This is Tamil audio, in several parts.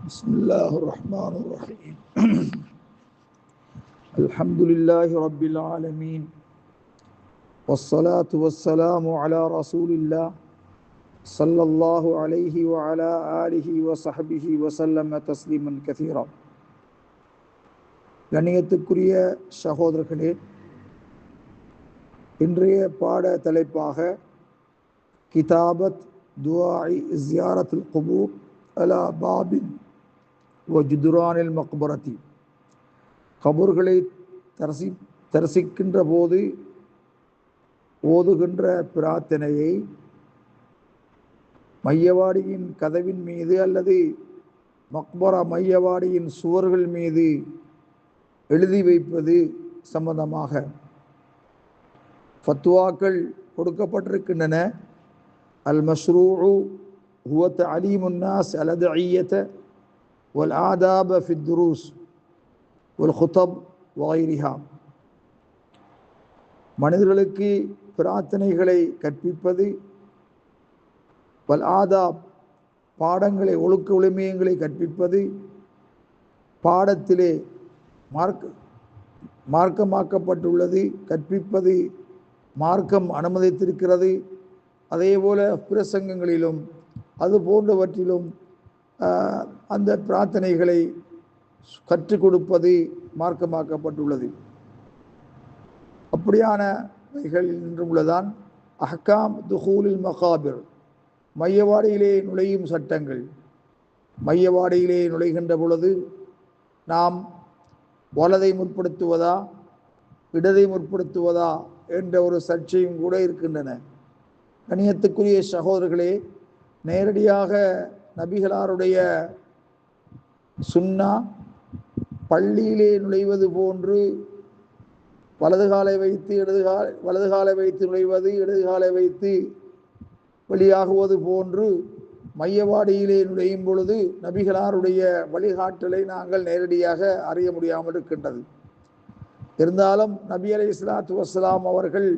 بسم الله الرحمن الرحيم الحمد لله رب العالمين والصلاة والسلام على رسول الله صلى الله عليه وعلى آله وصحبه وسلم تسليما كثيرا. கண்ணியத்துக்குரிய சகோதரர்களே, இன்றைய பாட தலைப்பாக கிதாபத் துஆஇ ஜியாரத்துல் குபூர் அலா பாபின் வ ஜுதுரானில் மக்பரத்தி, கபூர்களை தரிசிக்கின்ற போது ஓதுகின்ற பிரார்த்தனையை மையவாடியின் கதவின் மீது அல்லது மக்பரா மையவாடியின் சுவர்கள் மீது எழுதி வைப்பது சம்பந்தமாக ஃபத்வாக்கள் கொடுக்கப்பட்டிருக்கின்றன. அல் மஷ்ரூஉ ஹுவ தஅலீமுன் நாஸ் அல் அத்இய்யத வல் ஆதாப ஃபித் துரூஸ் வல் குதப் வ கைரிஹா, மனிதர்களுக்கு பிரார்த்தனைகளை கற்பிப்பது, வல் ஆதாப் பாடங்களை ஒழுக்க ஒழுமியங்களை கற்பிப்பது, பாடத்திலே மார்க்கமாக்கப்பட்டுள்ளது, கற்பிப்பது மார்க்கம் அனுமதித்திருக்கிறது. அதேபோல பிரசங்கங்களிலும் அது போன்றவற்றிலும் அந்த பிரார்த்தனைகளை கற்றுக் கொடுப்பது மார்க்கமாக்கப்பட்டுள்ளது. அப்படியானவைகள் இன்றும் உள்ளதான் அஹ்காம் துஹூலில் மகாபிர், மையவாடியிலே நுழையும் சட்டங்கள். மையவாடியிலே நுழைகின்ற பொழுது நாம் வலதை முற்படுத்துவதா இடதை முற்படுத்துவதா என்ற ஒரு சர்ச்சையும் கூட இருக்கின்றன. கண்ணியத்துக்குரிய சகோதரர்களே, நேரடியாக நபிகளாருடைய சுன்னா பள்ளியிலே நுழைவது போன்று வலது காலை வைத்து வலது காலை வைத்து நுழைவது, இடது காலை வைத்து வெளியாகுவது போன்று மையவாடியிலே நுழையும் பொழுது நபிகளாருடைய வழிகாட்டலை நாங்கள் நேரடியாக அறிய முடியாமல் இருக்கின்றது. இருந்தாலும் நபி அலைஹிஸ்ஸலாத்து வஸ்ஸலாம் அவர்கள்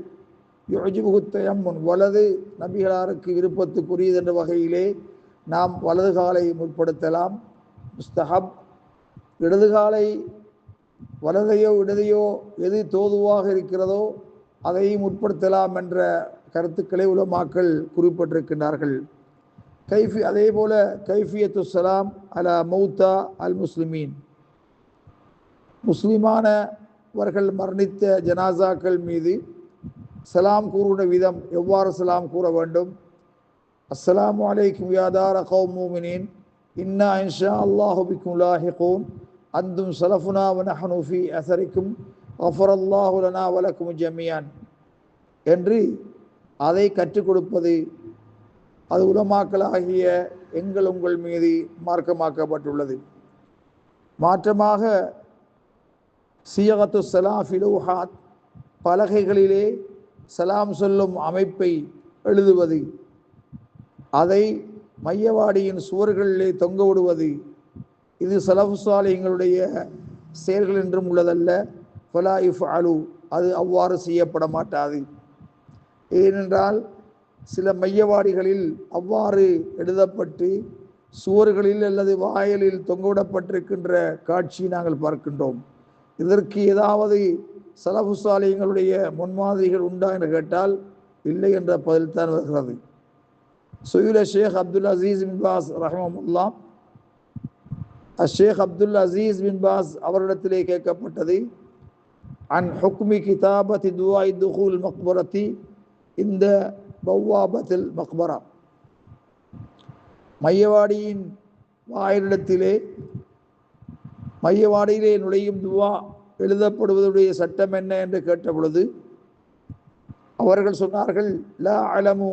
யுஜிபுஹு தயம்முன், வலது நபிகளாருக்கு விருப்பத்துக்குரியது என்ற வகையிலே நாம் வலது காலை முற்படுத்தலாம். முஸ்தஹப், இடது காலை வலதையோ இடதையோ எது தோதுவாக இருக்கிறதோ அதை முற்படுத்தலாம் என்ற கருத்துக்களை உலமாக்கள் குறிப்பிட்டிருக்கின்றார்கள். அதே போல கைஃபியத்து ஸலாம் அலா மௌத்தா அல் முஸ்லிமீன், முஸ்லிமானவர்கள் மரணித்த ஜனாசாக்கள் மீது சலாம் கூறுகிற விதம், எவ்வாறு சலாம் கூற வேண்டும். அஸ்ஸலாமு அலைக்கும் யா தார கௌம் முஃமினீன் இன்னா இன்ஷா அல்லாஹு பிக்கும் லாஹிகூன் அந்தும் ஸலஃபுனா வ நஹ்னு ஃபீ அஸரிக்கும் கஃபரல்லாஹு லனா வ லக்கும் ஜமீஅன் என்று அதை கற்றுக் கொடுப்பது, அது உலமாக்களாகிய எங்கள் உங்கள் மீது மார்க்கமாக்கப்பட்டுள்ளது. மாற்றமாக சியகத்து ஸலாம் ஃபில் லௌஹாத், பலகைகளிலே சலாம் சொல்லும் அமைப்பை எழுதுவது, அதை மையவாடியின் சுவர்களிலே தொங்க விடுவது, இது ஸலஃபு ஸாலிஹீன்களுடைய செயல்கள் என்றும் உள்ளதல்ல. ஃபலா யுஃஅலு, அது அவ்வாறு செய்யப்பட மாட்டாது. ஏனென்றால் சில மையவாடிகளில் அவ்வாறு எழுதப்பட்டு சுவர்களில் அல்லது வாயிலில் தொங்கவிடப்பட்டிருக்கின்ற காட்சியை நாங்கள் பார்க்கின்றோம். இதற்கு ஏதாவது ஸலஃபு ஸாலிஹீன்களுடைய முன்மாதிரிகள் உண்டா என்று கேட்டால் இல்லை என்ற பதில் தான் வருகிறது. சுயில ஷேக் அப்துல் அசீஸ் பின் பாஸ் ரஹ்மஹுல்லாஹ், ஷேக் அப்துல் அசீஸ் பின் பாஸ் அவரிடத்திலே கேட்கப்பட்டது, அன் ஹுக்மி கிதாபத்தி துஆஇ துஹூல் மக்பரத்தி இந்த பவ்வாபத்தில் மக்பரா, மையவாடியின் வாயிலிடத்திலே மையவாடியிலே நுழையும் துவா எழுதப்படுவதுடைய சட்டம் என்ன என்று கேட்ட பொழுது அவர்கள் சொன்னார்கள், லா அலமு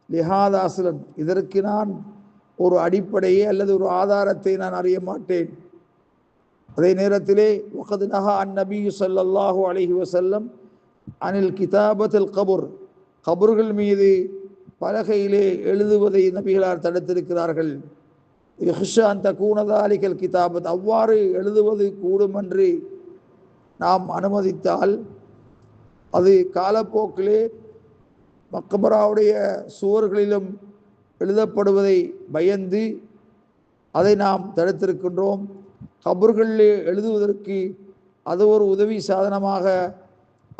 லிஹாதா அஸ்லன், இதற்கு நான் ஒரு அடிப்படையை அல்லது ஒரு ஆதாரத்தை நான் அறிய மாட்டேன். அதே நேரத்திலே வகத் நஹா அன் நபி ஸல்லல்லாஹு அலைஹி வஸல்லம் அனில் கிதாபத்தில் கபுர், கபர்கள் மீது பலகையிலே எழுதுவதை நபிகளார் தடுத்திருக்கிறார்கள். இஹ்ஷா அன் தகூன தாலிகல் கிதாபத், அவ்வாறு எழுதுவது கூடும் என்று நாம் அனுமதித்தால் அது காலப்போக்கிலே மக்பராவுடைய சுவர்களிலும் எழுதப்படுவதை பயந்து அதை நாம் தடுத்திருக்கின்றோம். கபர்களில் எழுதுவதற்கு அது ஒரு உதவி சாதனமாக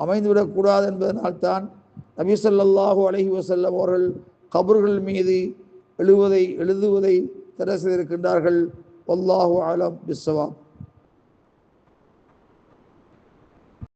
அமைந்துவிடக்கூடாது என்பதனால்தான் நபி ஸல்லல்லாஹு அலைஹி வஸல்லம் அவர்கள் கபர்கள் மீது எழுதுவதை தடை செய்திருக்கின்றார்கள். வல்லாஹு அலம் பிஸ்ஸவாப்.